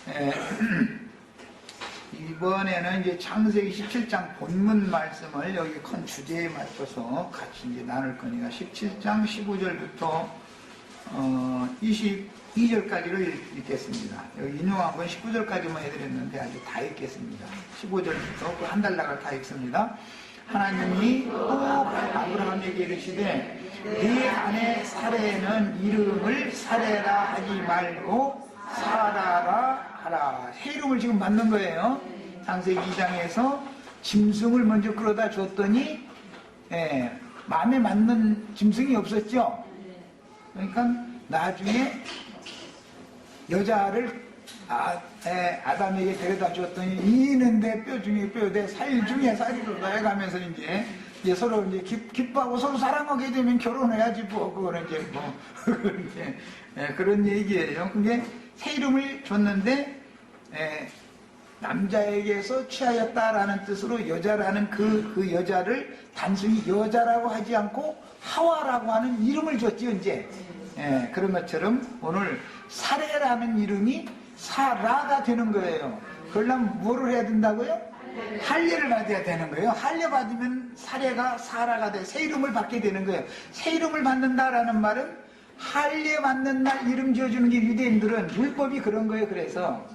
예, 이번에는 이제 창세기 17장 본문 말씀을 여기 큰 주제에 맞춰서 같이 이제 나눌 거니까 17장 15절부터 22절까지를 읽겠습니다. 여기 인용한 건 19절까지만 해드렸는데 아주 다 읽겠습니다. 15절부터 그 한 달 나갈 다 읽습니다. 하나님이 또 아브라함에게 이르시되 네 아내 사레는 이름을 사레라 하지 말고 사라라 하라. 새 이름을 지금 받는 거예요. 창세기 2장에서 짐승을 먼저 끌어다 줬더니 마음에 맞는 짐승이 없었죠. 그러니까 나중에 여자를 아담에게 데려다 줬더니 이는 내 뼈 중에 뼈, 살 중에 살이로다 해가면서 이제 서로 이제 기뻐하고 서로 사랑하게 되면 결혼해야지 뭐 그거는 이제 뭐 그런 얘기예요. 그게 새 이름을 줬는데 남자에게서 취하였다라는 뜻으로 여자라는 그 여자를 단순히 여자라고 하지 않고 하와라고 하는 이름을 줬죠 이제. 그런 것처럼 오늘 사레라는 이름이 사라가 되는 거예요. 그러려면 뭐를 해야 된다고요? 할례를 받아야 되는 거예요. 할례 받으면 사레가 사라가 돼. 새 이름을 받게 되는 거예요. 새 이름을 받는다라는 말은 할례 받는 날 이름 지어주는 게 유대인들은 율법이 그런 거예요. 그래서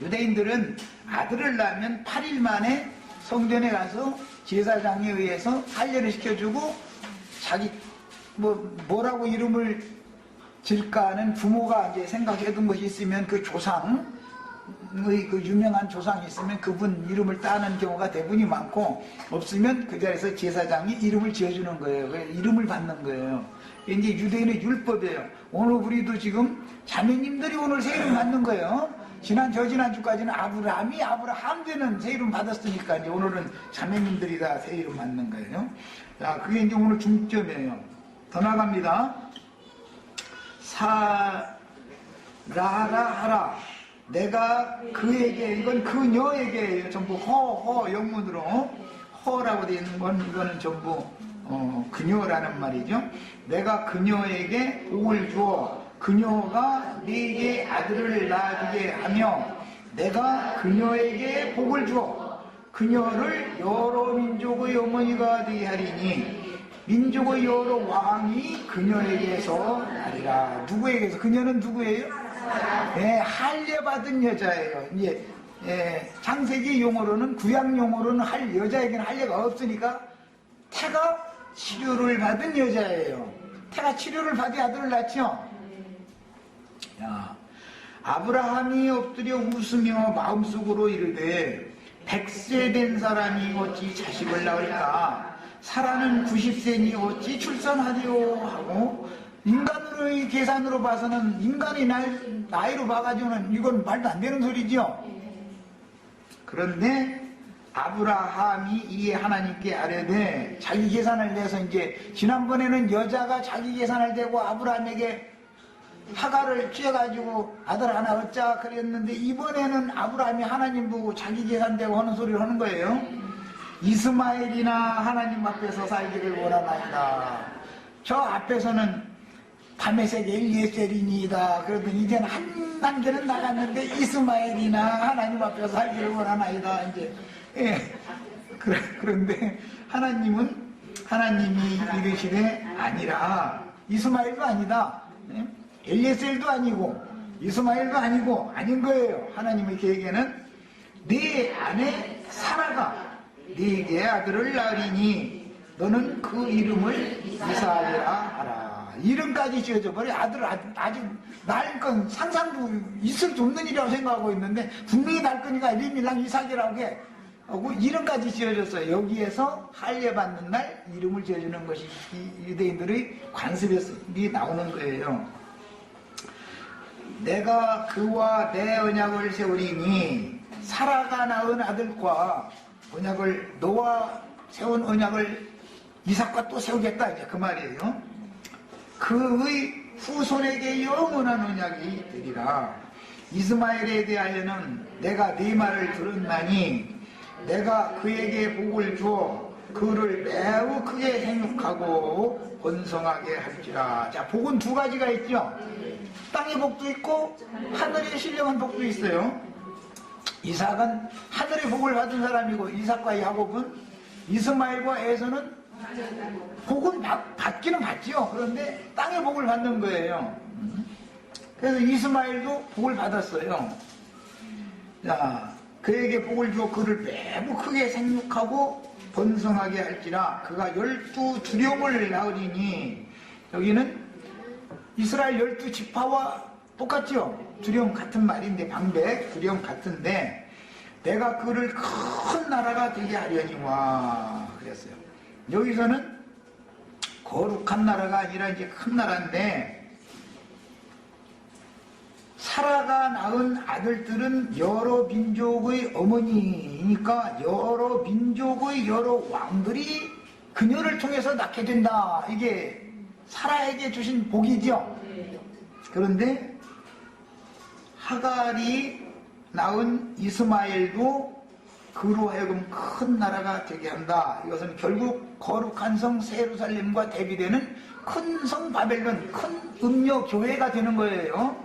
유대인들은 아들을 낳으면 8일 만에 성전에 가서 제사장에 의해서 할례를 시켜주고 자기 뭐라고 이름을 질까 하는 부모가 이제 생각해둔 것이 있으면 그 조상의 그 유명한 조상이 있으면 그분 이름을 따는 경우가 대부분이 많고 없으면 그 자리에서 제사장이 이름을 지어주는 거예요. 이름을 받는 거예요. 이제 유대인의 율법이에요. 오늘 우리도 지금 자매님들이 오늘 새 이름 받는 거예요. 저지난주까지는 아브라함 되는 새 이름 받았으니까 이제 오늘은 자매님들이 다 새 이름 받는 거예요. 자, 그게 이제 오늘 중점이에요. 더 나갑니다. 사라라 하라. 내가 그에게, 이건 그녀에게예요. 전부 허 영문으로 허라고 되어 있는 건 이거는 전부 그녀라는 말이죠. 내가 그녀에게 복을 주어 그녀가 네게 아들을 낳게 하며 내가 그녀에게 복을 주어 그녀를 여러 민족의 어머니가 되게 하리니 민족의 여러 왕이 그녀에게서 나리라. 누구에게서? 그녀는 누구예요? 할례 받은 여자예요. 이제 창세기 용어로는, 구약 용어로는 여자에게는 할례가 없으니까 태가 치료를 받은 여자예요. 태가 치료를 받아 아들을 낳죠. 야, 아브라함이 엎드려 웃으며 마음속으로 이르되 100세 된 사람이 어찌 자식을 낳을까? 사라는 90세니 어찌 출산하리요 하고, 인간으로의 계산으로 봐서는 인간의 나이로 봐가지고는 이건 말도 안 되는 소리죠. 그런데 아브라함이 이에 하나님께 아뢰되 자기 계산을 내서 이제 지난번에는 여자가 자기 계산을 대고 아브라함에게 하가를 취해가지고 아들 하나 얻자 그랬는데 이번에는 아브라함이 하나님 보고 자기 계산되고 하는 소리를 하는 거예요. 이스마엘이나 하나님 앞에서 살기를 원하나이다. 저 앞에서는 다메섹 엘리에셀이니이다. 그러더니 이제는 한 단계는 나갔는데 이스마엘이나 하나님 앞에서 살기를 원하나이다. 이제 그런데 하나님이 이르시되 아니라. 이스마엘도 아니다. 엘리에셀도 아니고 이스마엘도 아니고 아닌 거예요. 하나님의 계획에는 네 아내 사라가 네게 아들을 낳으리니 너는 그 이름을 이삭이라 하라. 이름까지 지어져 버려. 아들을 아직 낳을 건 상상도 있을 수 없는 일이라고 생각하고 있는데 분명히 낳을 거니까 이름이랑 이삭이라고 해. 하고 이름까지 지어졌어요. 여기에서 할례 받는 날 이름을 지어주는 것이 유대인들의 관습이 나오는 거예요. 내가 그와 내 언약을 세우리니 사라가 낳은 아들과 언약을 너와 세운 언약을 이삭과 또 세우겠다 이제 그 말이에요. 그의 후손에게 영원한 언약이 되리라. 이스마엘에 대하여는 내가 네 말을 들었나니 내가 그에게 복을 주어 그를 매우 크게 생육하고 번성하게 할지라. 자, 복은 두 가지가 있죠. 땅의 복도 있고 하늘의 신령한 복도 있어요. 이삭은 하늘의 복을 받은 사람이고, 이삭과 야곱은, 이스마엘과 에서는 복은 받기는 받지요. 그런데 땅의 복을 받는 거예요. 그래서 이스마엘도 복을 받았어요. 자, 그에게 복을 주어 그를 매우 크게 생육하고 번성하게 할지라. 그가 12두령을 낳으리니, 여기는 이스라엘 12지파와 똑같죠? 두령 같은 말인데, 방백, 두령 같은데, 내가 그를 큰 나라가 되게 하려니와 그랬어요. 여기서는 거룩한 나라가 아니라 이제 큰 나라인데, 사라가 낳은 아들들은 여러 민족의 어머니이니까 여러 민족의 여러 왕들이 그녀를 통해서 낳게 된다. 이게 사라에게 주신 복이죠. 그런데 하갈이 낳은 이스마엘도 그로 하여금 큰 나라가 되게 한다. 이것은 결국 거룩한 성 예루살렘과 대비되는 큰 성 바벨론, 큰 음녀 교회가 되는 거예요.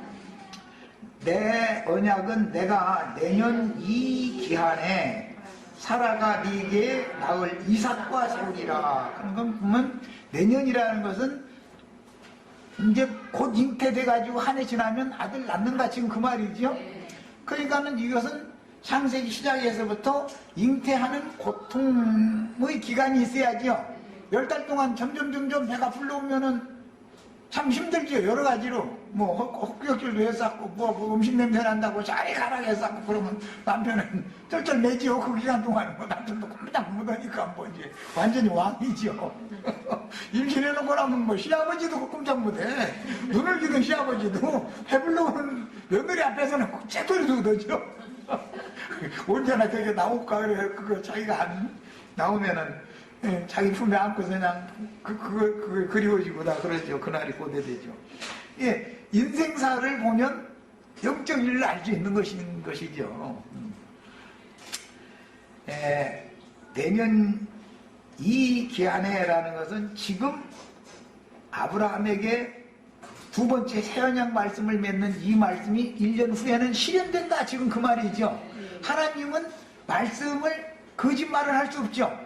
내 언약은 내가 내년 이 기한에 사라가 네게 낳을 이삭과 세우리라. 그런 건 보면 내년이라는 것은 이제 곧 잉태돼가지고 한 해 지나면 아들 낳는다, 지금 그 말이죠. 그러니까는 이것은 창세기 시작에서부터 잉태하는 고통의 기간이 있어야죠. 10달 동안 점점 배가 불러오면은 참 힘들죠. 여러 가지로. 헛구역질도 했었고, 음식 냄새 난다고 자리 가라고 했었고, 그러면 남편은 쩔쩔 매지요. 그 기간 동안. 남편도 꼼짝 못하니까 뭐지. 완전히 왕이죠. 임신해놓고 나면 시아버지도 꼼짝 못해. 눈을 기는 시아버지도 배불러오는 며느리 앞에서는 째돌이도 그러죠. 언제나 되게 나올까, 그래. 그거 자기가 안 나오면은 자기 품에 안고서 그냥 그걸 그리워지고 다 그러죠. 그날이 고대되죠. 예, 인생사를 보면 영적 일을 알 수 있는 것이죠. 내년 이 기한에라는 것은 지금 아브라함에게 두 번째 새언약 말씀을 맺는 이 말씀이 1년 후에는 실현된다. 지금 그 말이죠. 하나님은 말씀을 거짓말을 할 수 없죠.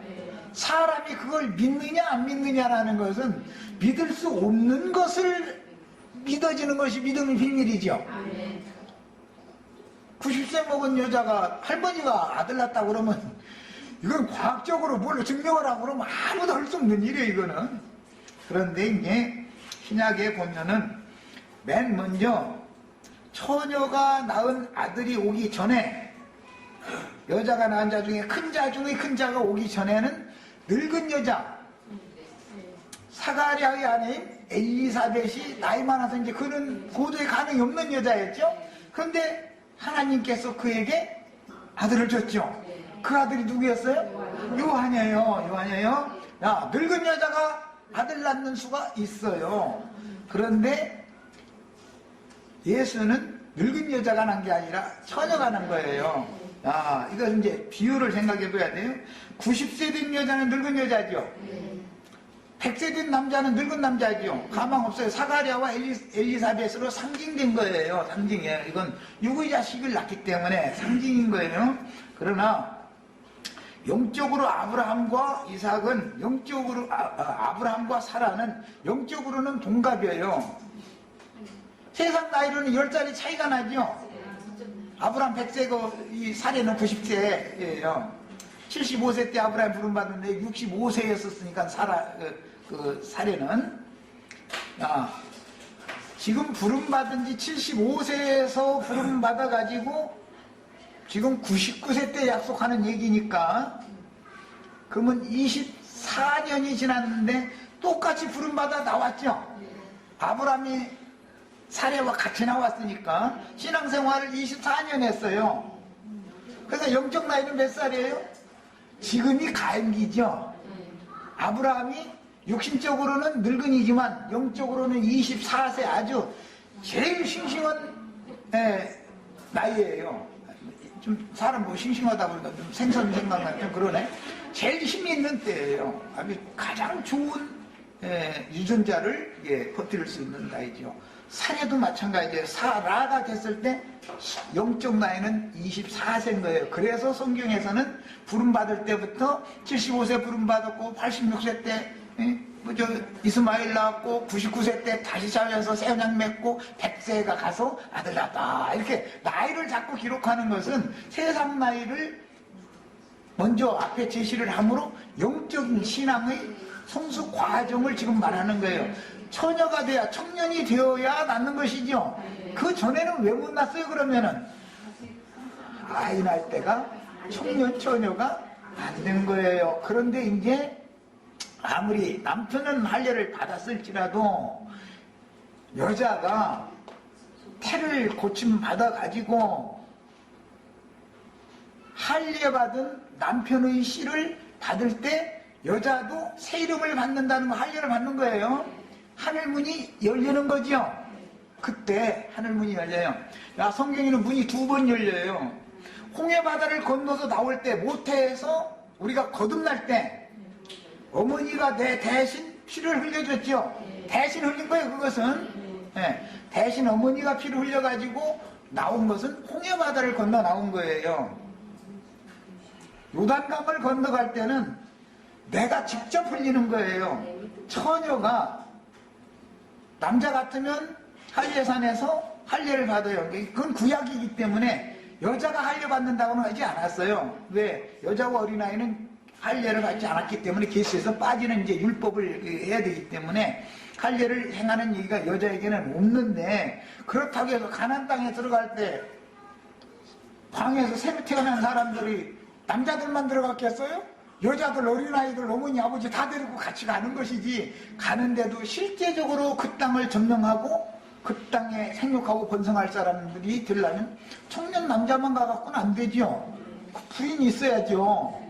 사람이 그걸 믿느냐 안 믿느냐라는 것은 믿을 수 없는 것을 믿어지는 것이 믿음의 비밀이죠. 90세 먹은 여자가 할머니가 아들 낳았다고 그러면 이건 과학적으로 뭘로 증명을 하고 그러면 아무도 할 수 없는 일이에요, 이거는. 그런데 이제 신약에 보면은 맨 먼저 처녀가 낳은 아들이 오기 전에, 여자가 낳은 자 중에 큰 자 중에 큰 자가 오기 전에는 늙은 여자, 사가랴의 아내인 엘리사벳이 나이 많아서 이제 그는 고도에 가능이 없는 여자였죠. 그런데 하나님께서 그에게 아들을 줬죠. 그 아들이 누구였어요? 요한이에요. 야, 늙은 여자가 아들 낳는 수가 있어요. 그런데 예수는 늙은 여자가 난 게 아니라 처녀가 난 거예요. 이건 이제 비유를 생각해 봐야 돼요. 90세 된 여자는 늙은 여자죠. 100세 된 남자는 늙은 남자죠. 가망 없어요. 사가랴와 엘리사벳으로 상징된 거예요. 상징이에요. 이건 육의 자식을 낳기 때문에 상징인 거예요. 그러나 영적으로 아브라함과 이삭은, 영적으로 아브라함과 사라는 영적으로는 동갑이에요. 세상 나이로는 10살이 차이가 나죠. 아브라함 100세고 이 사례는 90세예요. 75세 때 아브라함 부름받는데 65세였었으니까 사례는 지금 부름받은 지 75세에서 부름받아가지고 지금 99세 때 약속하는 얘기니까, 그러면 24년이 지났는데 똑같이 부름받아 나왔죠. 아브라함이 사례와 같이 나왔으니까 신앙생활을 24년 했어요. 그래서 영적 나이는 몇 살이에요? 지금이 가임기죠. 아브라함이 육신적으로는 늙은이지만 영적으로는 24세, 아주 제일 싱싱한 나이예요. 좀 사람 뭐 싱싱하다 보니까 좀 생선 생각나면 좀 그러네. 제일 힘이 있는 때예요. 아주 가장 좋은 유전자를 퍼뜨릴 수 있는 나이죠. 산에도 마찬가지예요. 사라가 됐을 때 영적 나이는 24세인 거예요. 그래서 성경에서는 부름받을 때부터 75세 부름받았고 86세 때 이스마엘 낳았고 99세 때 다시 자면서 새언약 맺고 100세가 가서 아들 낳았다. 이렇게 나이를 자꾸 기록하는 것은 세상 나이를 먼저 앞에 제시를 함으로 영적인 신앙의 성숙 과정을 지금 말하는 거예요. 처녀가 돼야, 청년이 되어야 낳는 것이죠. 그 전에는 왜 못 낳았어요? 그러면은 아이 낳을 때가 청년 처녀가 안 된 거예요. 그런데 이제 아무리 남편은 할례를 받았을지라도 여자가 태를 고침 받아 가지고 할례 받은 남편의 씨를 받을 때 여자도 새 이름을 받는다는 거, 할례를 받는 거예요. 하늘문이 열리는 거죠. 그때 하늘문이 열려요. 성경에는 문이 2번 열려요. 홍해바다를 건너서 나올 때, 모태에서 우리가 거듭날 때 어머니가 내 대신 피를 흘려줬죠. 대신 흘린 거예요. 그것은 대신 어머니가 피를 흘려가지고 나온 것은 홍해바다를 건너 나온 거예요. 요단강을 건너갈 때는 내가 직접 흘리는 거예요. 처녀가 남자 같으면 할례산에서 할례를 받아요. 그건 구약이기 때문에 여자가 할례 받는다고는 하지 않았어요. 왜? 여자와 어린아이는 할례를 받지 않았기 때문에 계시에서 빠지는 이제 율법을 해야 되기 때문에 할례를 행하는 얘기가 여자에게는 없는데, 그렇다고 해서 가나안 땅에 들어갈 때 방에서 새로 태어난 사람들이 남자들만 들어갔겠어요? 여자들, 어린아이들, 어머니, 아버지 다 데리고 같이 가는 것이지, 가는데도 실제적으로 그 땅을 점령하고 그 땅에 생육하고 번성할 사람들이 되려면 청년 남자만 가갖고는 안 되죠. 부인이 있어야죠.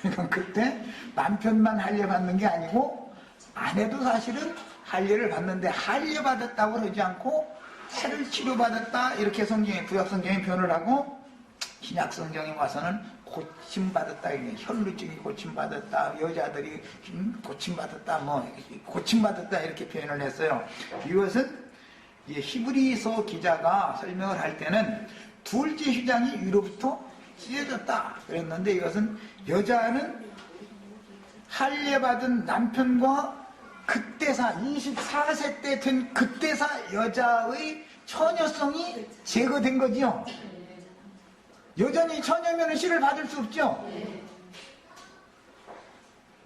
그러니까 그때 남편만 할례 받는 게 아니고 아내도 사실은 할례를 받는데, 할례 받았다고 그러지 않고 태를 치료받았다 이렇게 성경에, 구약 성경에 표현을 하고, 신약 성경에 와서는 고침받았다, 혈루증이 고침받았다, 여자들이 고침받았다, 고침받았다 이렇게 표현을 했어요. 이것은 히브리서 기자가 설명을 할 때는 둘째 휘장이 위로부터 찢어졌다 그랬는데, 이것은 여자는 할례 받은 남편과 그때사 24세 때 된 그때사 여자의 처녀성이 제거된 거지요. 여전히 처녀면은 씨를 받을 수 없죠.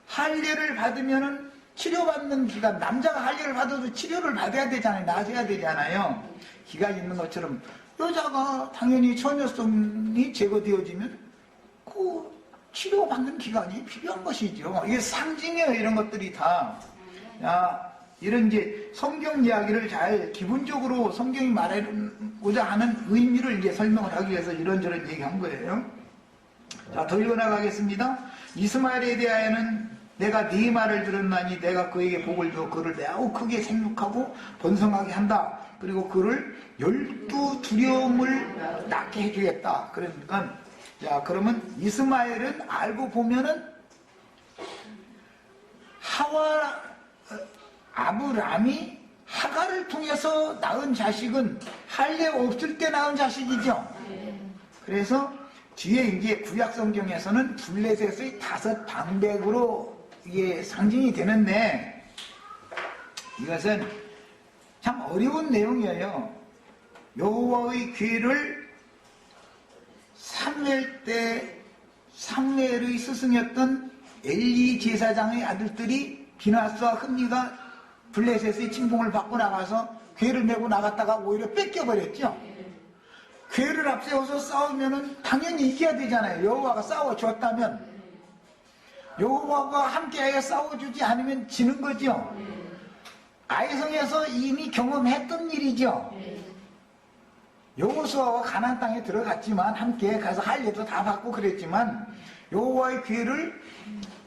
할례를 받으면은 치료받는 기간, 남자가 할례를 받아도 치료를 받아야 되잖아요. 나서야 되잖아요. 기간이 있는 것처럼 여자가 당연히 처녀성이 제거되어지면 그 치료받는 기간이 필요한 것이죠. 이게 상징이에요. 이런 것들이 다. 이런 이제 성경 이야기를 잘 기본적으로 성경이 말하고자 하는 의미를 이제 설명을 하기 위해서 이런저런 얘기한 거예요. 자, 더 읽어나가겠습니다. 이스마엘에 대하여는 내가 네 말을 들었나니 내가 그에게 복을 주어 그를 매우 크게 생육하고 번성하게 한다. 그리고 그를 12두령을 낳게 해주겠다. 그러니까 자, 그러면 이스마엘은 알고 보면은 아브람이 하가를 통해서 낳은 자식은 할례 없을 때 낳은 자식이죠. 그래서 뒤에 이제 구약 성경에서는 블레셋의 5 방백으로 이게 상징이 되는데, 이것은 참 어려운 내용이에요. 여호와의 괴를 사무엘 때 사무엘의 스승이었던 엘리 제사장의 아들들이 비나스와 흠니가 블레셋의 침공을 받고 나가서 괴를 메고 나갔다가 오히려 뺏겨버렸죠. 괴를 앞세워서 싸우면은 당연히 이겨야 되잖아요. 여호와가 싸워줬다면. 여호와가 함께하여 싸워주지 않으면 지는 거죠. 아이성에서 이미 경험했던 일이죠. 여호수아와 가나안 땅에 들어갔지만 함께 가서 할례도 다 받고 그랬지만 여호와의 괴를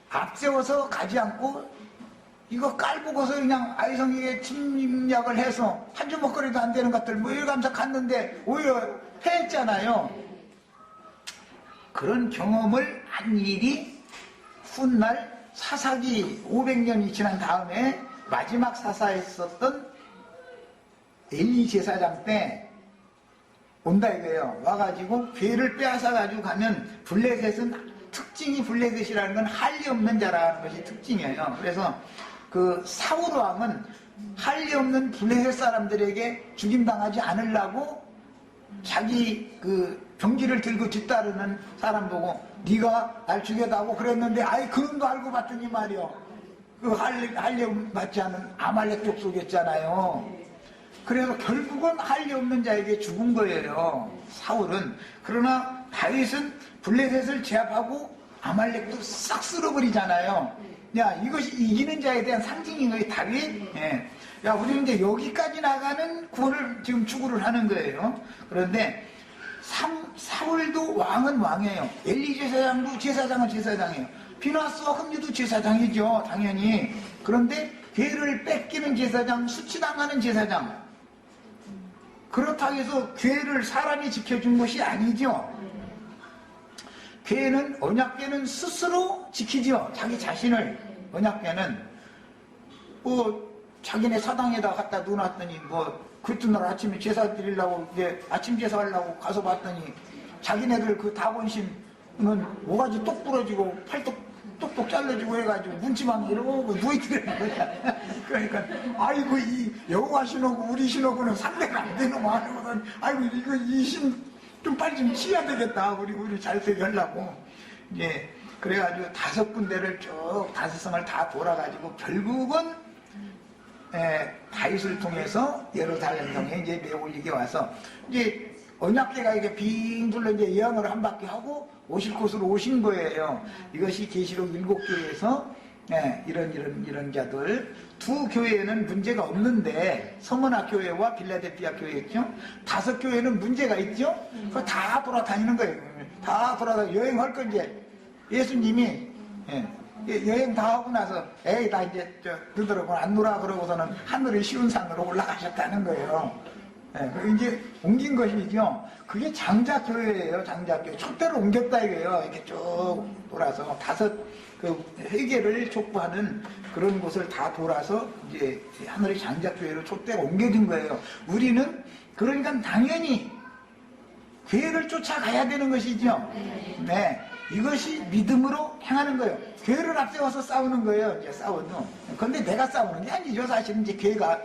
앞세워서 가지 않고 이거 깔보고서 그냥 아이성에게 침략을 해서 한 주먹거리도 안 되는 것들 일감사 갔는데 오히려 패했잖아요. 그런 경험을 한 일이 훗날 사사기 500년이 지난 다음에 마지막 사사했었던 엘리 제사장 때 온다 이거예요. 와가지고 괴를 빼앗아가지고 가면 블레셋은 특징이 블레셋이라는 건 할례 없는 자라는 것이 특징이에요. 그래서 그 사울 왕은 할례 없는 블레셋 사람들에게 죽임당하지 않으려고 자기 그 병기를 들고 뒤따르는 사람 보고 네가 날 죽여다고 그랬는데 아이 그놈도 알고 봤더니 말이요. 그 할례 받지 않은 아말렉 족속이었잖아요. 그래서 결국은 할례 없는 자에게 죽은 거예요. 사울은. 그러나 다윗은 블레셋을 제압하고 아말렉도 싹 쓸어버리잖아요. 야, 이것이 이기는 자에 대한 상징인 거예요, 다윗. 예. 야, 우리는 이제 여기까지 나가는 구원을 지금 추구를 하는 거예요. 그런데 사울도 왕은 왕이에요. 엘리 제사장도 제사장은 제사장이에요. 비나스와 흠리도 제사장이죠, 당연히. 그런데 괴를 뺏기는 제사장, 수치당하는 제사장. 그렇다고 해서 괴를 사람이 지켜준 것이 아니죠. 괴는, 언약궤는 스스로 지키죠. 자기 자신을. 언약궤는 자기네 사당에다 갖다 놓아놨더니 그날 아침에 제사 드리려고 이제 아침 제사하려고 가서 봤더니 자기네들 그 다본심은 모가지 똑 부러지고 팔뚝 똑똑 잘라지고 해가지고 문지방 이러고 누워있더라는 거야. 그러니까 아이고 이 여호와 신호고 우리 신호고는 상대가 안 되는 거 하거든. 아이고 이거 이 신 좀 빨리 좀 치야 되겠다. 우리 잘 되게 하려고. 이제 그래가지고 5군데를 쭉 5성을 다 돌아가지고 결국은 다윗을 통해서 예루살렘 성에 이제 내올리게 와서 이제 언약궤가 이게 빙 둘러 이제 예언을 한 바퀴 하고 오실 곳으로 오신 거예요. 이것이 계시록 7교회에서 이런 자들 두 교회에는 문제가 없는데 서머나 교회와 빌라델피아 교회였죠. 5교회는 문제가 있죠. 그거 다 돌아다니는 거예요. 다 돌아다니고 여행할 거 이제 예수님이 여행 다 하고 나서 에이 나 이제 너희들하고 안 놀아 그러고서는 하늘의 쉬운 산으로 올라가셨다는 거예요. 이제 옮긴 것이죠. 그게 장자교회예요. 장자교회. 촛대로 옮겼다 이거예요. 이렇게 쭉 돌아서 5 회개를 촉구하는 그런 곳을 다 돌아서 이제 하늘의 장자교회로 촛대가 옮겨진 거예요. 우리는 그러니까 당연히 교회를 쫓아가야 되는 것이죠. 네. 이것이 믿음으로 행하는 거예요. 교회를 앞세워서 싸우는 거예요. 이제 싸워도. 그런데 내가 싸우는 게 아니죠. 사실은 이제 교회가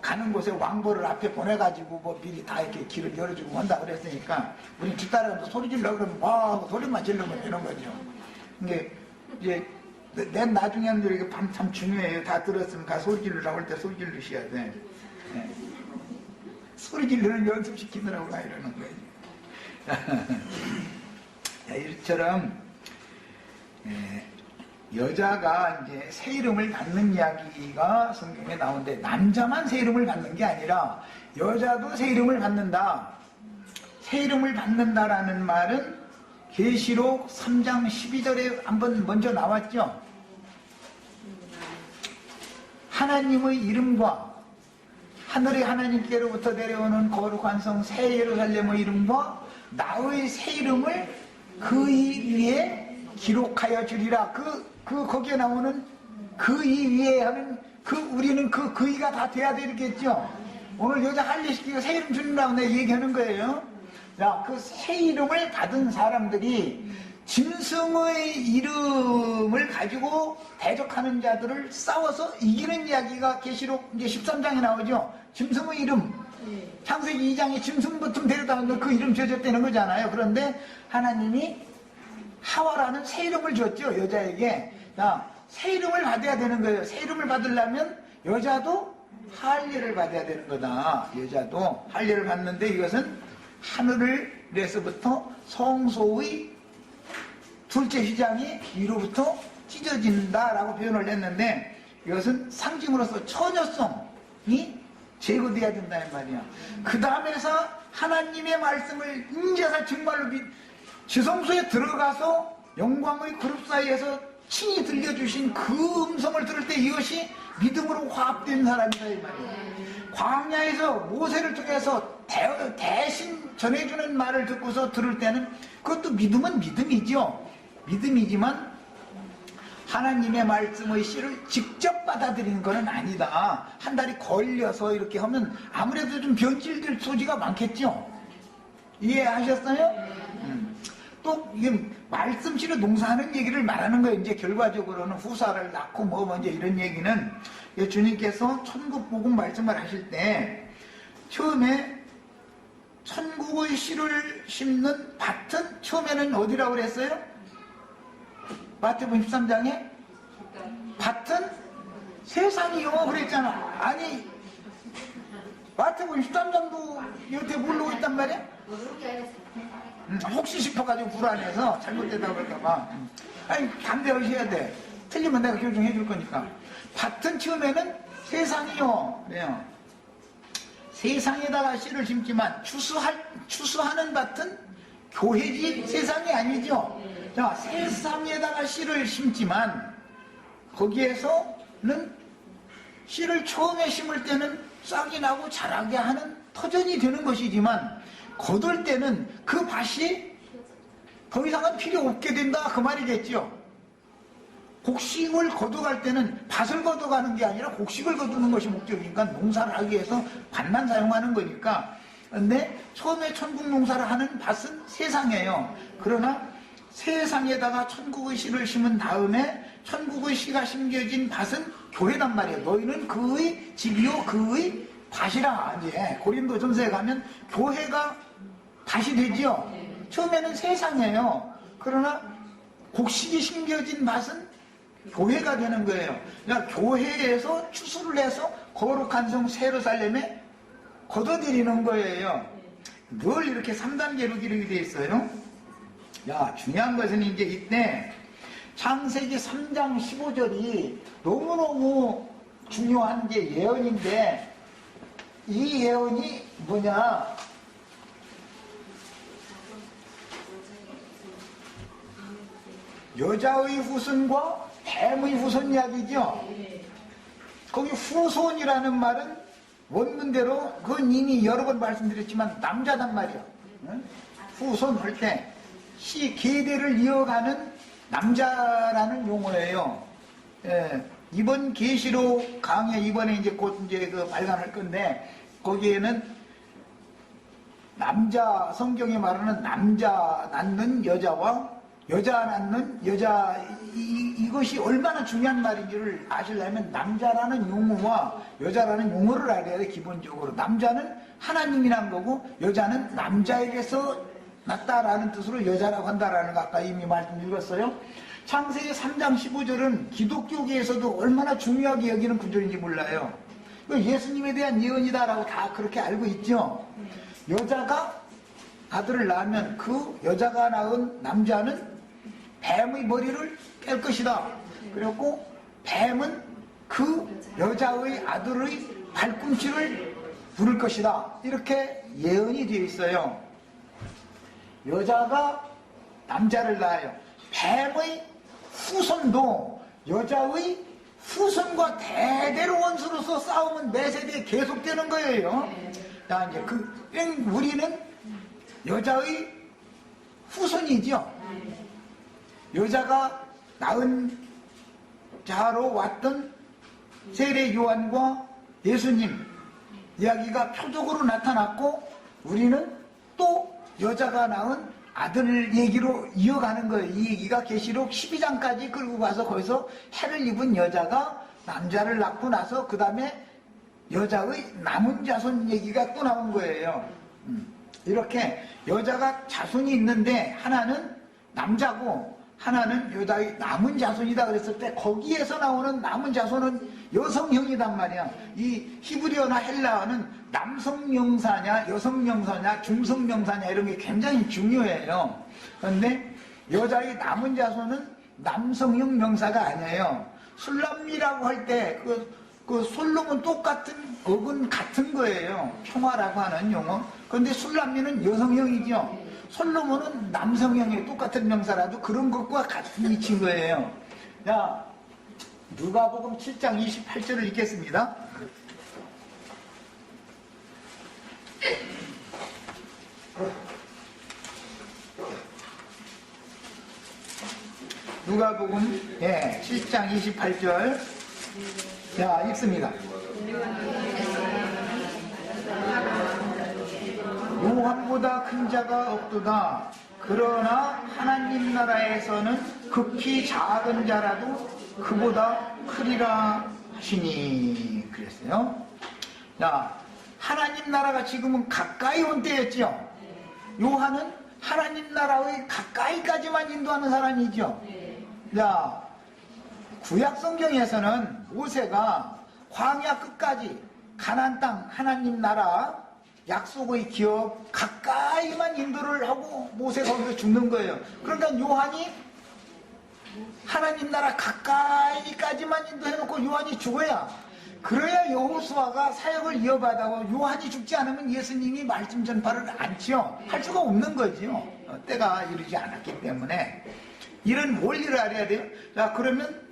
가는 곳에 왕보를 앞에 보내가지고 미리 다 이렇게 길을 열어주고 한다 그랬으니까 우리 뒤따라가면서 소리 질러 그러면 와 하고 소리만 질러면 되는 거죠. 근데 이제 맨 나중에 하는 이게 참 중요해요. 다 들었으면 가 소리 질러라고 할 때 소리 질르셔야 돼. 네. 소리 질르는 연습시키느라고 이러는 거예요. 이처럼 여자가 이제 새 이름을 갖는 이야기가 성경에 나오는데 남자만 새 이름을 갖는 게 아니라 여자도 새 이름을 갖는다. 새 이름을 갖는다라는 말은 계시록 3장 12절에 한번 먼저 나왔죠. 하나님의 이름과 하늘의 하나님께로부터 내려오는 거룩한 성 새 예루살렘의 이름과 나의 새 이름을 그이 위에 기록하여 주리라. 거기에 나오는 그이 위에 하는 우리는 그이가 다 돼야 되겠죠. 오늘 여자 할례시키고 새 이름 주는다고 내가 얘기하는 거예요. 자, 그 새 이름을 받은 사람들이 짐승의 이름을 가지고 대적하는 자들을 싸워서 이기는 이야기가 계시록 이제 13장에 나오죠. 짐승의 이름. 창세기 2장에 짐승부터 데려다가 그 이름 지어줬다는 거잖아요. 그런데 하나님이 하와라는 새 이름을 줬죠. 여자에게. 자, 새 이름을 받아야 되는 거예요. 새 이름을 받으려면 여자도 할례를 받아야 되는 거다. 여자도 할례를 받는데 이것은 하늘에서부터 성소의 둘째 휘장이 위로부터 찢어진다라고 표현을 했는데 이것은 상징으로서 처녀성이 제거돼야 된다는 말이야. 그 다음에서 하나님의 말씀을 인자사 정말로 지성소에 들어가서 영광의 그룹 사이에서 친히 들려주신 그 음성을 들을 때 이것이 믿음으로 화합된 사람이다 이 말이야. 광야에서 모세를 통해서 대신 전해주는 말을 듣고서 들을 때는 그것도 믿음은 믿음이죠. 믿음이지만 하나님의 말씀의 씨를 직접 받아들이는 것은 아니다. 한 달이 걸려서 이렇게 하면 아무래도 좀 변질될 소지가 많겠죠. 이해하셨어요? 또 이게 말씀씨로 농사하는 얘기를 말하는 거예요. 이제 결과적으로는 후사를 낳고 뭐 먼저 이런 얘기는 주님께서 천국복음 말씀을 하실 때 처음에 천국의 씨를 심는 밭은 처음에는 어디라고 그랬어요? 마태복음 13장에 밭은 세상이요 그랬잖아. 아니 마태복음 13장도 여태 모르고 있단 말이야? 혹시 싶어가지고 불안해서 잘못되다 그럴까봐. 아니 반대하셔야 돼. 틀리면 내가 교정해 줄 거니까. 밭은 처음에는 세상이요 그래요. 세상에다가 씨를 심지만 추수하는 밭은 교회지 세상이 아니죠. 자, 세상에다가 씨를 심지만 거기에서는 씨를 처음에 심을 때는 싹이 나고 자라게 하는 터전이 되는 것이지만 거둘 때는 그 밭이 더 이상은 필요 없게 된다 그 말이겠죠. 곡식을 거둬갈 때는 밭을 거둬가는 게 아니라 곡식을 거두는 것이 목적이니까 농사를 하기 위해서 밭만 사용하는 거니까. 근데 처음에 천국 농사를 하는 밭은 세상이에요. 그러나 세상에다가 천국의 씨를 심은 다음에 천국의 씨가 심겨진 밭은 교회단 말이에요. 너희는 그의 집이요 그의 밭이라. 이제 고린도전서에 가면 교회가 밭이 되지요. 처음에는 세상이에요. 그러나 곡식이 심겨진 밭은 교회가 되는 거예요. 그러니까 교회에서 추수를 해서 거룩한 성 예루살렘에 걷어들이는 거예요. 늘 이렇게 3단계로 기록이 되어 있어요. 야, 중요한 것은 이제 이때 창세기 3장 15절이 너무너무 중요한 게 예언인데 이 예언이 뭐냐? 여자의 후손과 뱀의 후손 이야기죠. 거기 후손이라는 말은 원문대로 그건 이미 여러 번 말씀드렸지만 남자단 말이에요. 후손 할 때 시 계대를 이어가는 남자라는 용어예요. 예, 이번 계시록 강의 이번에 이제 곧 이제 그 발간할 건데 거기에는 남자 성경에 말하는 남자 낳는 여자와 여자 낳는 여자 이것이 얼마나 중요한 말인지를 아시려면 남자라는 용어와 여자라는 용어를 알아야 돼. 기본적으로 남자는 하나님이란 거고 여자는 남자에게서 낳다라는 뜻으로 여자라고 한다라는 거 아까 이미 말씀 읽었어요. 창세기 3장 15절은 기독교계에서도 얼마나 중요하게 여기는 구절인지 몰라요. 예수님에 대한 예언이다라고 다 그렇게 알고 있죠. 여자가 아들을 낳으면 그 여자가 낳은 남자는 뱀의 머리를 깰 것이다. 그리고 뱀은 그 여자의 아들의 발꿈치를 부를 것이다. 이렇게 예언이 되어 있어요. 여자가 남자를 낳아요. 뱀의 후손도 여자의 후손과 대대로 원수로서 싸움은 매 세대에 계속되는 거예요. 자, 이제 우리는 여자의 후손이죠. 여자가 낳은 자로 왔던 세례 요한과 예수님 이야기가 표적으로 나타났고 우리는 또 여자가 낳은 아들 얘기로 이어가는 거예요. 이 얘기가 계시록 12장까지 끌고 가서 거기서 해를 입은 여자가 남자를 낳고 나서 그 다음에 여자의 남은 자손 얘기가 또 나온 거예요. 이렇게 여자가 자손이 있는데 하나는 남자고 하나는 여자의 남은 자손이다 그랬을 때 거기에서 나오는 남은 자손은 여성형이단 말이야. 이 히브리어나 헬라어는 남성명사냐 여성명사냐 중성명사냐 이런 게 굉장히 중요해요. 그런데 여자의 남은 자손은 남성형 명사가 아니에요. 술람미라고 할 때 그 솔로몬 똑같은 어근 같은 거예요. 평화라고 하는 용어. 그런데 술람미는 여성형이죠. 솔로몬은 남성형의 똑같은 명사라도 그런 것과 같은 이치인 거예요. 자, 누가복음 7장 28절을 읽겠습니다. 누가복음 7장 28절. 자, 읽습니다. 요한보다 큰 자가 없도다. 그러나 하나님 나라에서는 극히 작은 자라도 그보다 크리라 하시니. 그랬어요. 자, 하나님 나라가 지금은 가까이 온 때였죠. 요한은 하나님 나라의 가까이까지만 인도하는 사람이죠. 자, 구약 성경에서는 모세가 광야 끝까지 가나안 땅 하나님 나라 약속의 기업 가까이만 인도를 하고 모세가 거기서 죽는 거예요. 그러니까 요한이 하나님 나라 가까이까지만 인도해놓고 요한이 죽어야, 그래야 여호수아가 사역을 이어받아고, 요한이 죽지 않으면 예수님이 말씀 전파를 안지요. 할 수가 없는 거지요. 때가 이르지 않았기 때문에. 이런 원리를 알아야 돼요. 자, 그러면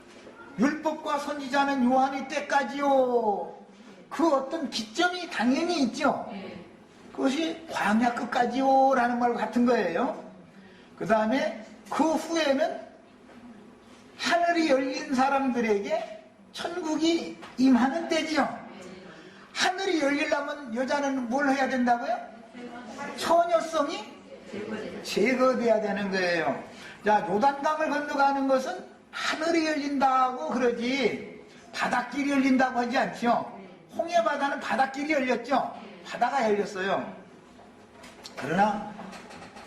율법과 선지자는 요한의 때까지요. 그 어떤 기점이 당연히 있죠. 그것이 광야 끝까지요 라는 말 같은 거예요. 그 다음에 그 후에는 하늘이 열린 사람들에게 천국이 임하는 때지요. 하늘이 열리려면 여자는 뭘 해야 된다고요? 처녀성이 제거돼야 되는 거예요. 자, 요단강을 건너가는 것은 하늘이 열린다고 그러지 바닷길이 열린다고 하지 않죠. 홍해바다는 바닷길이 열렸죠. 바다가 열렸어요. 그러나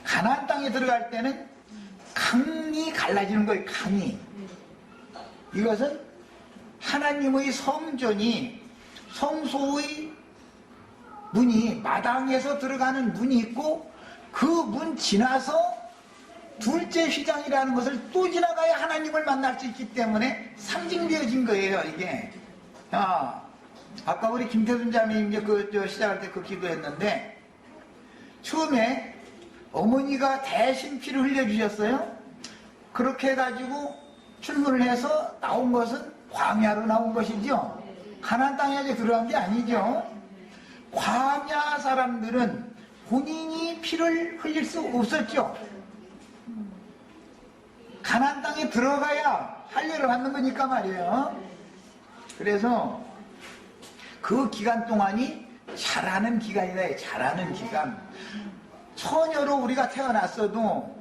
가나안 땅에 들어갈 때는 강이 갈라지는 거예요. 강이. 이것은 하나님의 성전이, 성소의 문이, 마당에서 들어가는 문이 있고 그 문 지나서 둘째 휘장이라는 것을 또 지나가야 하나님을 만날 수 있기 때문에 상징되어진 거예요, 이게. 아까 우리 김태순 자매님 이제 시작할 때 그 기도했는데, 처음에 어머니가 대신 피를 흘려주셨어요. 그렇게 해가지고 출근을 해서 나온 것은 광야로 나온 것이죠. 가나안 땅에 들어간 게 아니죠. 광야 사람들은 본인이 피를 흘릴 수 없었죠. 가나안 땅에 들어가야 할례를 받는 거니까 말이에요. 그래서 그 기간 동안이 자라는 기간이다. 자라는 기간. 처녀로 우리가 태어났어도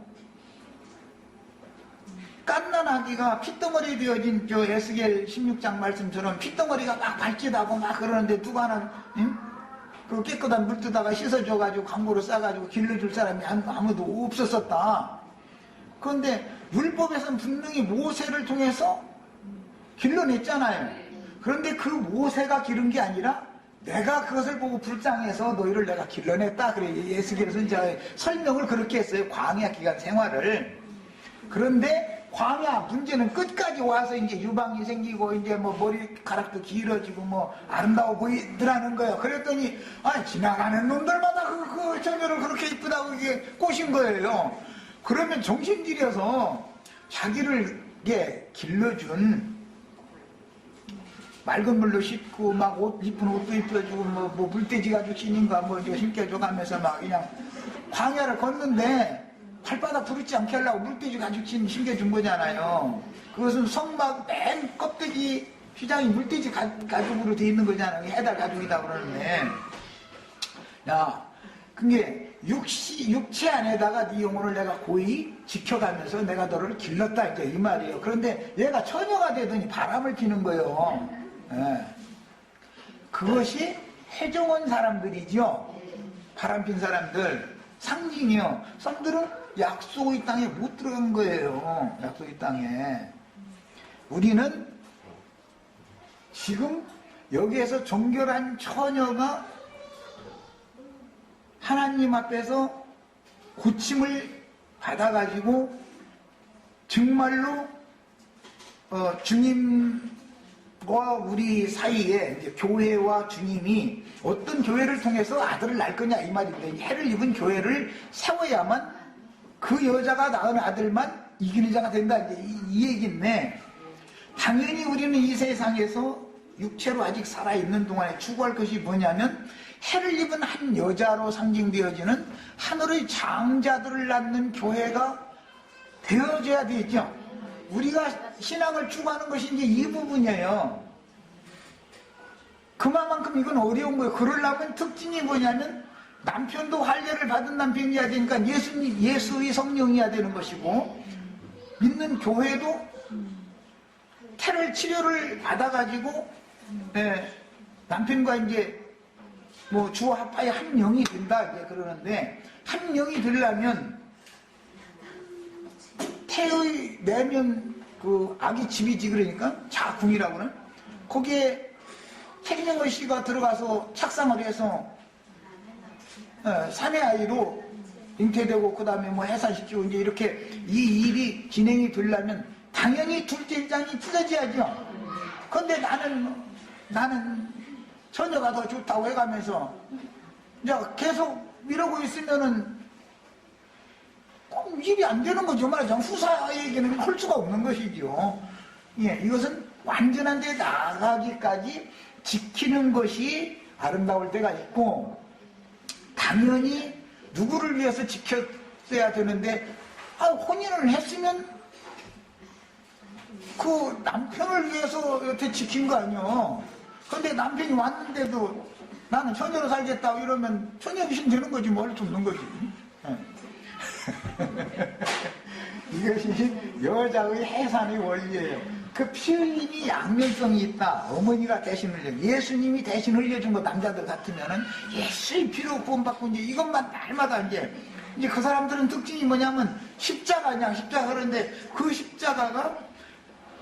갓난아기가 핏덩어리 되어진 저 에스겔 16장 말씀처럼 핏덩어리가 막 발짓하고 막 그러는데 누가 하나 그 깨끗한 물 뜨다가 씻어줘가지고 광고로 싸가지고 길러줄 사람이 아무도 없었었다. 그런데 율법에서는 분명히 모세를 통해서 길러냈잖아요. 그런데 그 모세가 기른 게 아니라 내가 그것을 보고 불쌍해서 너희를 내가 길러냈다. 그래, 에스겔에서 이제 설명을 그렇게 했어요. 광야 기간 생활을. 그런데 광야 문제는 끝까지 와서 이제 유방이 생기고 이제 뭐 머리카락도 길어지고 뭐 아름다워 보이더라는 거예요. 그랬더니 지나가는 놈들마다 그 처녀를 그렇게 이쁘다고 이게 꼬신 거예요. 그러면 정신 들여서 자기를 길러준, 맑은 물로 씻고 막 이쁜 옷도 입혀주고 뭐 물돼지 가지고 신인가 뭐 신겨줘 가면서 막 그냥 광야를 걷는데 발바닥 부르지 않게 하려고 물돼지 가지고 신겨준 거잖아요. 그것은 성막 맨 껍데기 휘장이 물돼지 가죽으로 돼 있는 거잖아요. 해달 가죽이다 그러는데, 야, 그게 육체 안에다가 네 영혼을 내가 고이 지켜가면서 내가 너를 길렀다 이제 이 말이에요. 그런데 얘가 처녀가 되더니 바람을 피는 거예요. 예. 그것이 해종원 사람들이죠. 바람핀 사람들, 상징이요. 사람들은 약속의 땅에 못 들어간 거예요. 약속의 땅에. 우리는 지금 여기에서 정결한 처녀가 하나님 앞에서 고침을 받아가지고 정말로 주님과 우리 사이에 이제 교회와 주님이 어떤 교회를 통해서 아들을 낳을 거냐 이 말인데, 해를 입은 교회를 세워야만 그 여자가 낳은 아들만 이기는 자가 된다 이제 이 얘기인데, 당연히 우리는 이 세상에서 육체로 아직 살아있는 동안에 추구할 것이 뭐냐면 해를 입은 한 여자로 상징되어지는 하늘의 장자들을 낳는 교회가 되어져야 되죠. 우리가 신앙을 추구하는 것이 이제 이 부분이에요. 그만큼 이건 어려운 거예요. 그러려면 특징이 뭐냐면 남편도 할례를 받은 남편이어야 되니까 예수의 성령이어야 되는 것이고, 믿는 교회도 태를 치료를 받아가지고 남편과 이제 뭐 주와 합하여 한 영이 된다 이제 그러는데, 한 영이 되려면 태의 내면 그 아기 집이지, 그러니까 자궁이라고는 거기에 생명의 씨가 들어가서 착상을 해서 사내 아이로 잉태되고 그 다음에 뭐 해산시키고 이제 이렇게 이 일이 진행이 되려면 당연히 둘째 입장이 찢어져야죠. 그런데 나는 처녀가 더 좋다고 해가면서 이제 계속 이러고 있으면은 일이 안 되는 거죠. 말하자면 후사에게는 할 수가 없는 것이죠. 예, 이것은 완전한 데 나가기까지 지키는 것이 아름다울 때가 있고, 당연히 누구를 위해서 지켰어야 되는데, 혼인을 했으면 그 남편을 위해서 여태 지킨 거 아니요. 근데 남편이 왔는데도 나는 처녀로 살겠다고 이러면 처녀 귀신 되는 거지, 뭐 할 수 없는 거지. 이것이 여자의 해산의 원리예요. 그 피 흘림이 양면성이 있다. 어머니가 대신 흘려, 예수님이 대신 흘려준 거 남자들 같으면은 예수의 피로 구원받고 이제 이것만 날마다 이제 그 사람들은 특징이 뭐냐면 십자가냐, 십자가. 그런데 그 십자가가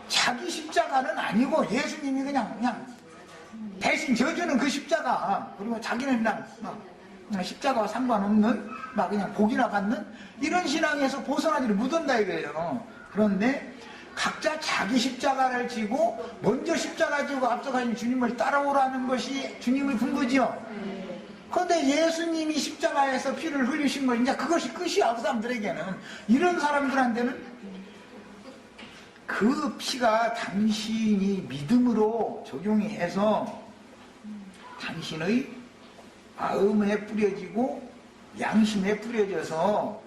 자기 십자가는 아니고 예수님이 그냥 대신 져주는 그 십자가. 그리고 자기는 그냥 십자가와 상관없는 막 그냥 복이나 받는 이런 신앙에서 벗어나지를 못한다 이거예요. 그런데 각자 자기 십자가를 지고 먼저 십자가 지고 앞서가신 주님을 따라오라는 것이 주님의 분부지요. 그런데 예수님이 십자가에서 피를 흘리신 거 이제 그것이 끝이야. 그 사람들에게는, 이런 사람들한테는 그 피가 당신이 믿음으로 적용이 해서 당신의 마음에 뿌려지고 양심에 뿌려져서,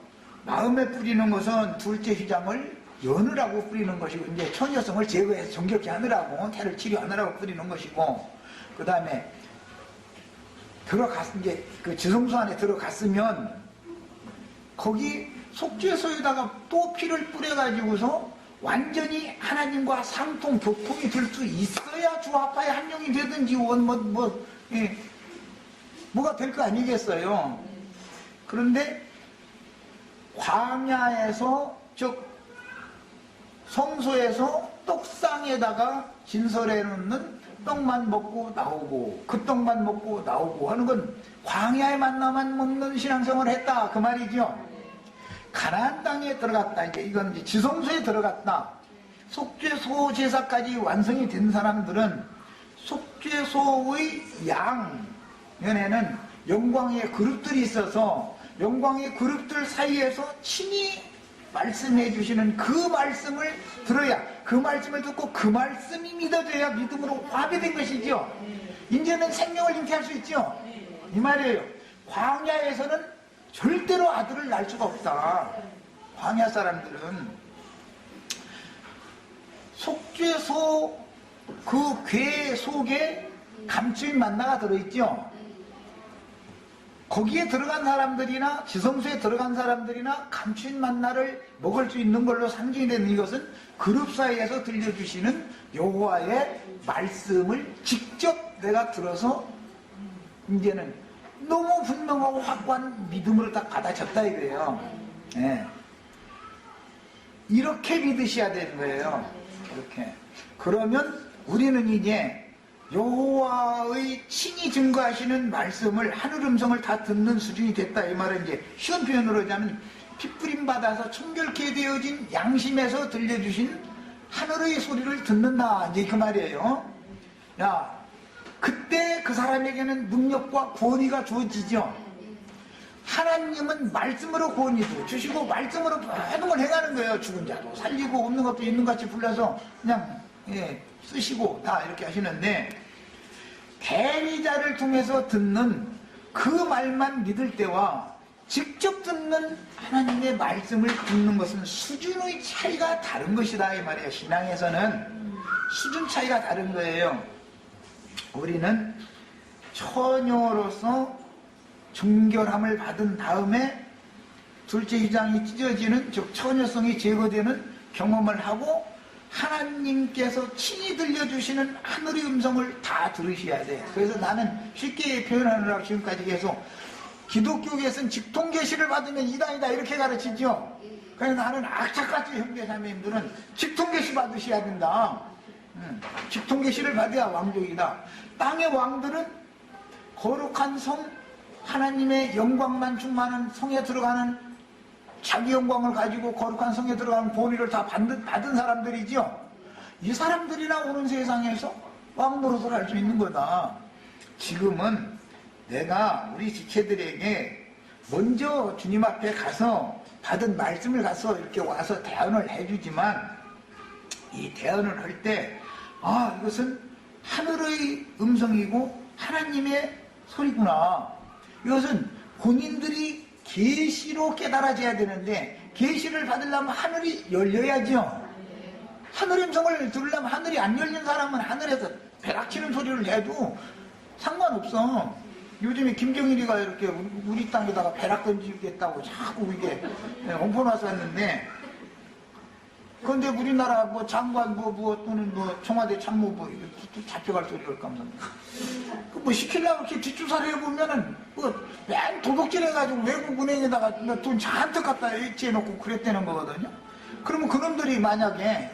마음에 뿌리는 것은 둘째 휘장을 여느라고 뿌리는 것이고, 이제 처녀성을 제거해서 정결케 하느라고, 태를 치료하느라고 뿌리는 것이고, 그 다음에 이제 그 지성소 안에 들어갔으면 거기 속죄소에다가 또 피를 뿌려가지고서 완전히 하나님과 상통, 교통이 될 수 있어야 주합하에 한 영이 되든지 뭐가 될 거 아니겠어요. 그런데 광야에서, 즉 성소에서 떡상에다가 진설해 놓는 떡만 먹고 나오고 그 떡만 먹고 나오고 하는 건 광야의 만나만 먹는 신앙생활을 했다 그 말이죠. 가나안 땅에 들어갔다, 이제 이건 이제 지성소에 들어갔다. 속죄소 제사까지 완성이 된 사람들은 속죄소의 양면에는 영광의 그룹들이 있어서 영광의 그룹들 사이에서 친히 말씀해 주시는 그 말씀을 들어야, 그 말씀을 듣고 그 말씀이 믿어져야 믿음으로 화배된 것이죠. 이제는 생명을 잉태할 수 있죠. 이 말이에요. 광야에서는 절대로 아들을 낳을 수가 없다. 광야 사람들은 속죄소 그 궤 속에 감추인 만나가 들어있죠. 거기에 들어간 사람들이나 지성소에 들어간 사람들이나 감추인 만나를 먹을 수 있는 걸로 상징이 되는 이것은 그룹 사이에서 들려주시는 여호와의 말씀을 직접 내가 들어서 이제는 너무 분명하고 확고한 믿음으로 딱 받아쳤다 이거예요. 네. 이렇게 믿으셔야 되는 거예요. 이렇게. 그러면 우리는 이제 여호와의 친히 증거하시는 말씀을 하늘 음성을 다 듣는 수준이 됐다. 이 말은 이제 쉬운 표현으로 하자면 핏부림 받아서 청결케 되어진 양심에서 들려주신 하늘의 소리를 듣는다. 이제 그 말이에요. 야, 그때 그 사람에게는 능력과 권위가 주어지죠. 하나님은 말씀으로 권위 주시고 말씀으로 모든 걸 해가는 거예요. 죽은 자도 살리고 없는 것도 있는 같이 불러서 그냥 쓰시고 다 이렇게 하시는데, 대리자를 통해서 듣는 그 말만 믿을 때와 직접 듣는 하나님의 말씀을 듣는 것은 수준의 차이가 다른 것이다 이 말이에요. 신앙에서는 수준 차이가 다른 거예요. 우리는 처녀로서 정결함을 받은 다음에 둘째 휘장이 찢어지는, 즉 처녀성이 제거되는 경험을 하고 하나님께서 친히 들려주시는 하늘의 음성을 다 들으셔야 돼. 그래서 나는 쉽게 표현하느라고 지금까지 계속 기독교계에서는 직통계시를 받으면 이단이다 이렇게 가르치죠. 그래서 나는 악착같이 형제자매님들은 직통계시 받으셔야 된다. 직통계시를 받아야 왕족이다. 땅의 왕들은 거룩한 성, 하나님의 영광만 충만한 성에 들어가는, 자기 영광을 가지고 거룩한 성에 들어가는 본의를 다 받은 사람들이죠. 이 사람들이나 오는 세상에서 왕 노릇을 할 수 있는 거다. 지금은 내가 우리 지체들에게 먼저 주님 앞에 가서 받은 말씀을 가서 이렇게 와서 대언을 해주지만, 이 대언을 할 때 이것은 하늘의 음성이고 하나님의 소리구나. 이것은 본인들이 계시로 깨달아져야 되는데, 계시를 받으려면 하늘이 열려야죠. 하늘의 음성을 들으려면 하늘이 안 열린 사람은 하늘에서 벼락치는 소리를 해도 상관없어. 요즘에 김정일이가 이렇게 우리 땅에다가 벼락 던지겠다고 자꾸 이게 엉켜놔서 왔는데, 그런데 우리나라 뭐 장관 또는 청와대 참모부 잡혀갈 소리를 감사합니다. 뭐 시키려고 이렇게 뒷조사를 해보면은 맨 도둑질 해가지고 외국은행에다가 돈 잔뜩 갖다 일치해놓고 그랬다는 거거든요. 그러면 그놈들이 만약에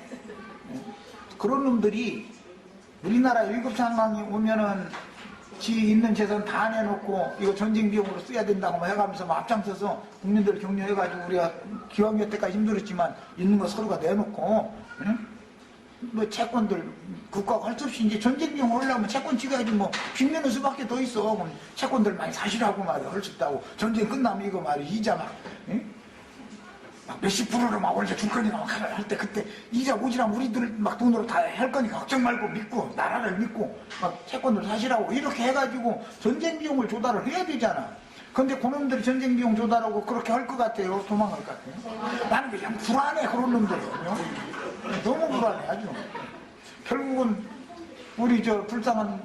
그런 놈들이 우리나라 7장강이 오면은 지 있는 재산 다 내놓고 이거 전쟁 비용으로 써야 된다고 해가면서 앞장서서 국민들 격려해가지고 우리가 기왕 여태까지 힘들었지만 있는 거 서로가 내놓고, 응? 뭐 채권들 국가가 할 수 없이 이제 전쟁 비용 하려면 채권 찍어야지 뭐 빚내는 수밖에 더 있어. 그럼 채권들 많이 사시라고 말이야. 할 수 있다고. 전쟁 끝나면 이거 말이야. 이자 막 몇십 프로를 막 원래 줄 거니까 막 할 때 그때 이자 오지라면 우리들 막 돈으로 다 할 거니까 걱정 말고 믿고 나라를 믿고 막 채권들 사시라고 이렇게 해가지고 전쟁 비용을 조달을 해야 되잖아. 근데 그놈들이 전쟁 비용 조달하고 그렇게 할 것 같아요? 도망갈 것 같아요? 나는 그냥 불안해. 그런 놈들이요. 너무 불안해 아주. 결국은 우리 불쌍한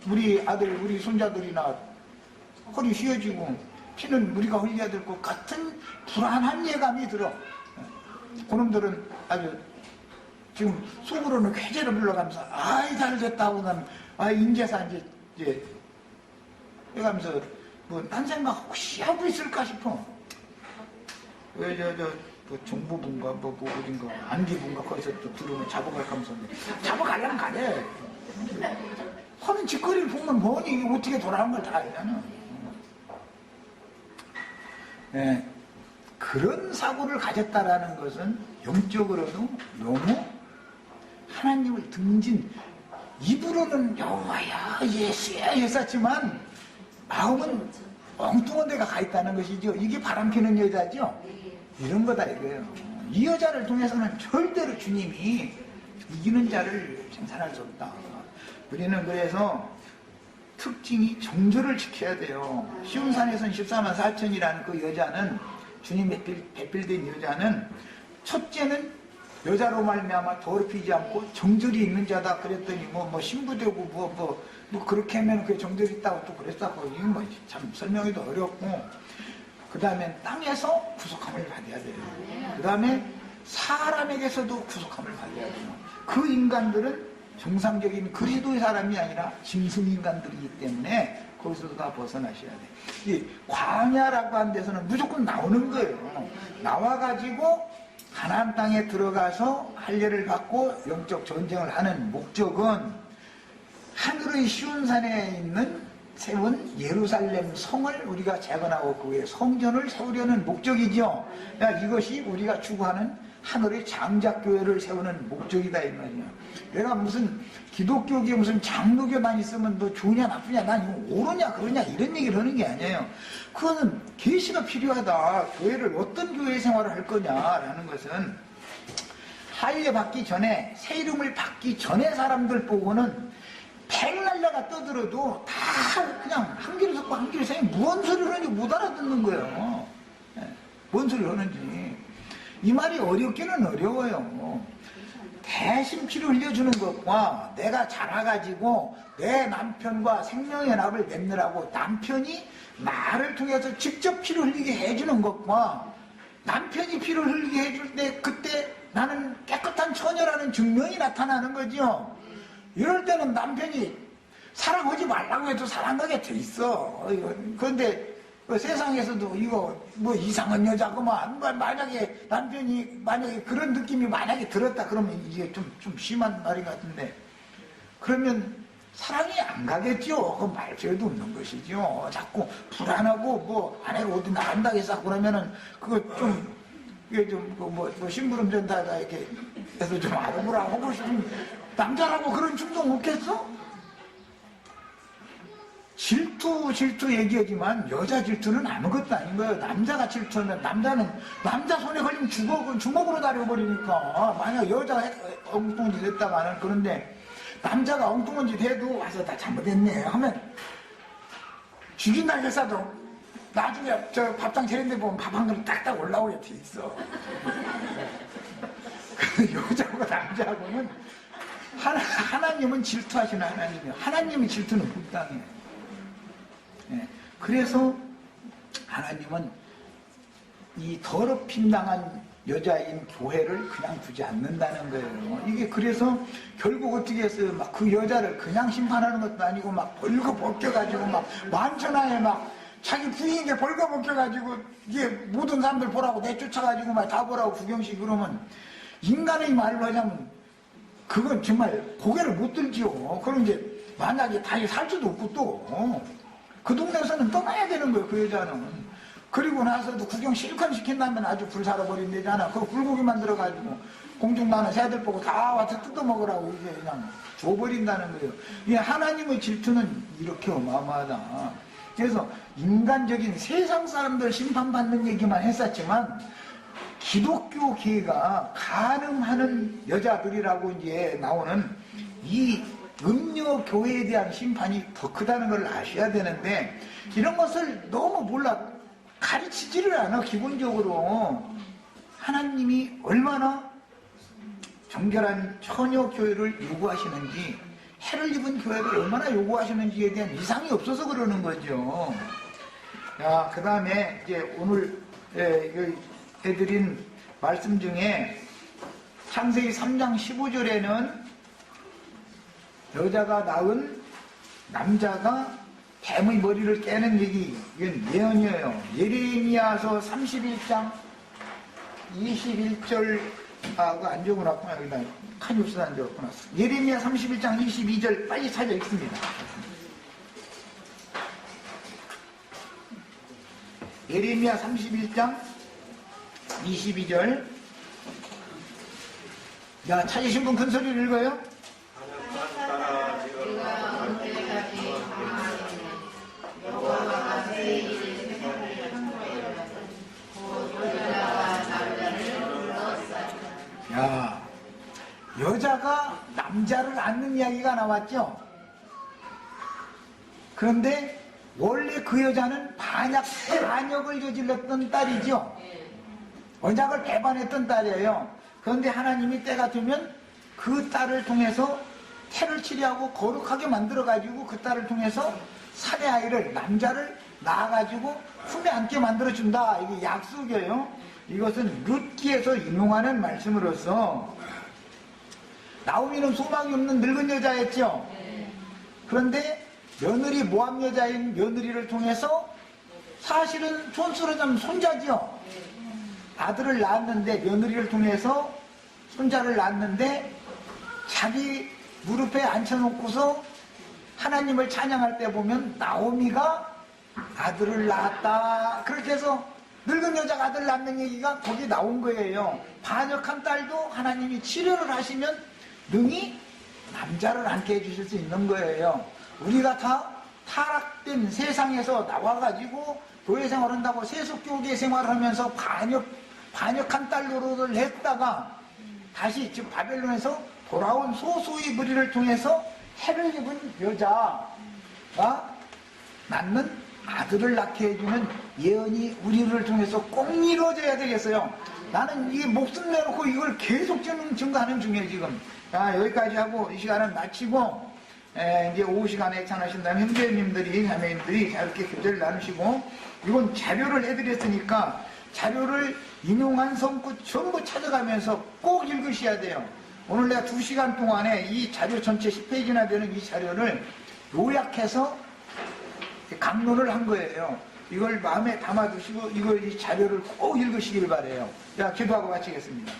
우리 아들 우리 손자들이나 허리 휘어지고 피는 우리가 흘려야 될 것 같은 불안한 예감이 들어. 그놈들은 아주 지금 속으로는 쾌재를 불러가면서 아이 잘됐다고 나는 인제사 이제 해가면서 딴 생각 혹시 하고 있을까 싶어. 왜 정부분가 어딘가 안기분가 거기서 또 들으면 잡아갈까 하면서 잡아가려면 가래. 하는 짓거리를 보면 뭐니 어떻게 돌아간 걸 다 알잖아. 네, 그런 사고를 가졌다라는 것은 영적으로도 너무 하나님을 등진, 입으로는 여호와야 예수야 했었지만 마음은 엉뚱한 데가 가 있다는 것이죠. 이게 바람피는 여자죠. 이런 거다 이거예요. 이 여자를 통해서는 절대로 주님이 이기는 자를 생산할 수 없다. 우리는 그래서 특징이 정절을 지켜야 돼요. 시온산에서는 14만 4천이라는 그 여자는, 주님 배필된 여자는, 첫째는 여자로 말미암아 더럽히지 않고 정절이 있는 자다 그랬더니 신부되고 그렇게 하면 그게 정절이 있다고 또 그랬다고. 이건 참 설명하기도 어렵고, 그 다음에 땅에서 구속함을 받아야 돼요. 그 다음에 사람에게서도 구속함을 받아야 돼요. 그 인간들은 정상적인 그리스도의 사람이 아니라 짐승인간들이기 때문에 거기서도 다 벗어나셔야 돼. 이 광야라고 하는 데서는 무조건 나오는 거예요. 나와가지고 가나안 땅에 들어가서 할례를 받고 영적 전쟁을 하는 목적은 하늘의 시온산에 세운 예루살렘 성을 우리가 재건하고 그 위에 성전을 세우려는 목적이죠. 이것이 우리가 추구하는 하늘의 장작교회를 세우는 목적이다 이 말이야. 내가 무슨 기독교계 무슨 장로교만 있으면 너 좋으냐 나쁘냐 난 이거 옳으냐 그러냐 이런 얘기를 하는 게 아니에요. 그거는 계시가 필요하다. 교회를 어떤 교회 생활을 할 거냐라는 것은 할례 받기 전에, 새 이름을 받기 전에 사람들 보고는 백날려가 떠들어도 다 그냥 한 귀로 듣고 한 귀로 생각, 뭔 소리를 하는지 못 알아듣는 거예요. 뭔 소리를 하는지. 이 말이 어렵기는 어려워요. 대신 피를 흘려주는 것과 내가 자라가지고 내 남편과 생명의 납을 맺느라고 남편이 나를 통해서 직접 피를 흘리게 해주는 것과 남편이 피를 흘리게 해줄 때 그때 나는 깨끗한 처녀라는 증명이 나타나는 거죠. 이럴 때는 남편이 사랑하지 말라고 해도 사랑하게 돼 있어. 그런데 세상에서도 이거 뭐 이상한 여자구만, 만약에 남편이 만약에 그런 느낌이 만약에 들었다 그러면 이게 좀 심한 말이 같은데, 그러면 사랑이 안 가겠죠. 그 말 필요도 없는 것이죠. 자꾸 불안하고 뭐 아내가 어디 나간다고 해서 그러면은 그거 좀 이게 뭐 심부름 전다가 이렇게 해서 좀 알아보라 하고 싶은 남자라고 그런 충동 없겠어? 질투 얘기하지만 여자 질투는 아무것도 아닌 거예요. 남자가 질투하면 남자 손에 걸리면 주먹으로 다려버리니까. 만약 여자가 엉뚱한 짓 했다가는, 그런데 남자가 엉뚱한 짓 해도 와서 다 잘못했네 하면 죽인다 해서도 나중에 저 밥상 차린데 보면 밥 한 그릇 딱딱 올라오게 돼 있어. 여자하고 남자하고는 하나님은 질투하시는 하나님이에요. 하나님의 질투는 불당해요. 네. 그래서 하나님은 이 더럽힘 당한 여자인 교회를 그냥 두지 않는다는 거예요. 이게 그래서 결국 어떻게 했어요? 막 그 여자를 그냥 심판하는 것도 아니고 막 벌거벗겨가지고 막 만천하에 막 자기 부인에게 벌거벗겨가지고 이게 모든 사람들 보라고 내쫓아가지고 막 다 보라고 구경식. 그러면 인간의 말로 하자면 그건 정말 고개를 못 들지요. 그럼 이제 만약에 다시 살 수도 없고 또 그 동네에서는 떠나야 되는 거예요, 그 여자는. 그리고 나서도 구경 실컷 시킨다면 아주 불 살아버린대잖아. 그 불고기 만들어가지고 공중 나는 새들 보고 다 와서 뜯어먹으라고 이제 그냥 줘버린다는 거예요. 이 하나님의 질투는 이렇게 어마어마하다. 그래서 인간적인 세상 사람들 심판받는 얘기만 했었지만 기독교 계가 가늠하는 여자들이라고 이제 나오는 이 음료 교회에 대한 심판이 더 크다는 걸 아셔야 되는데, 이런 것을 너무 몰라 가르치지를 않아. 기본적으로 하나님이 얼마나 정결한 처녀 교회를 요구하시는지, 해를 입은 교회를 얼마나 요구하시는지에 대한 이상이 없어서 그러는 거죠. 자, 그 다음에 이제 오늘 해드린 말씀 중에 창세기 3장 15절에는 여자가 낳은 남자가 뱀의 머리를 깨는 얘기, 이건 예언이에요. 예레미야서 31장 21절, 그거 안 적어놨구나. 여기다 칸이 없어서 안 적었구나. 예레미야 31장 22절 빨리 찾아 읽습니다. 예레미야 31장 22절. 야, 찾으신 분 큰 소리를 읽어요? 야, 여자가 남자를 낳는 이야기가 나왔죠? 그런데 원래 그 여자는 반역을 저질렀던 딸이죠? 언약을 배반했던 딸이에요. 그런데 하나님이 때가 되면 그 딸을 통해서 태를 치료하고 거룩하게 만들어가지고 그 딸을 통해서 사내 아이를, 남자를 낳아가지고 품에 안게 만들어준다. 이게 약속이에요. 이것은 룻기에서 인용하는 말씀으로서, 나오미는 소망이 없는 늙은 여자였죠. 그런데 며느리, 모함 여자인 며느리를 통해서 사실은 촌수로 자면 손자죠. 아들을 낳았는데, 며느리를 통해서 손자를 낳았는데, 자기 무릎에 앉혀놓고서 하나님을 찬양할 때 보면 나오미가 아들을 낳았다. 그렇게 해서 늙은 여자가 아들 낳는 얘기가 거기 나온 거예요. 반역한 딸도 하나님이 치료를 하시면 능히 남자를 낳게 해주실 수 있는 거예요. 우리가 다 타락된 세상에서 나와가지고 교회 생활한다고 세속교계 생활하면서 반역한 딸 노릇을 했다가 다시 즉 바벨론에서 돌아온 소수의 무리를 통해서 해를 입은 여자가 낳는 아들을 낳게 해주는 예언이 우리를 통해서 꼭 이루어져야 되겠어요. 나는 이게 목숨 내놓고 이걸 계속 증거하는 중이에요, 지금. 자, 여기까지 하고 이 시간은 마치고, 이제 오후 시간에 참하신 다음 형제님들이, 자매님들이 이렇게 교제를 나누시고, 이건 자료를 해드렸으니까 자료를 인용한 성구 전부 찾아가면서 꼭 읽으셔야 돼요. 오늘 내가 2시간 동안에 이 자료 전체 10페이지나 되는 이 자료를 요약해서 강론을 한 거예요. 이걸 마음에 담아두시고 이걸 이 자료를 꼭 읽으시길 바래요. 자, 기도하고 마치겠습니다.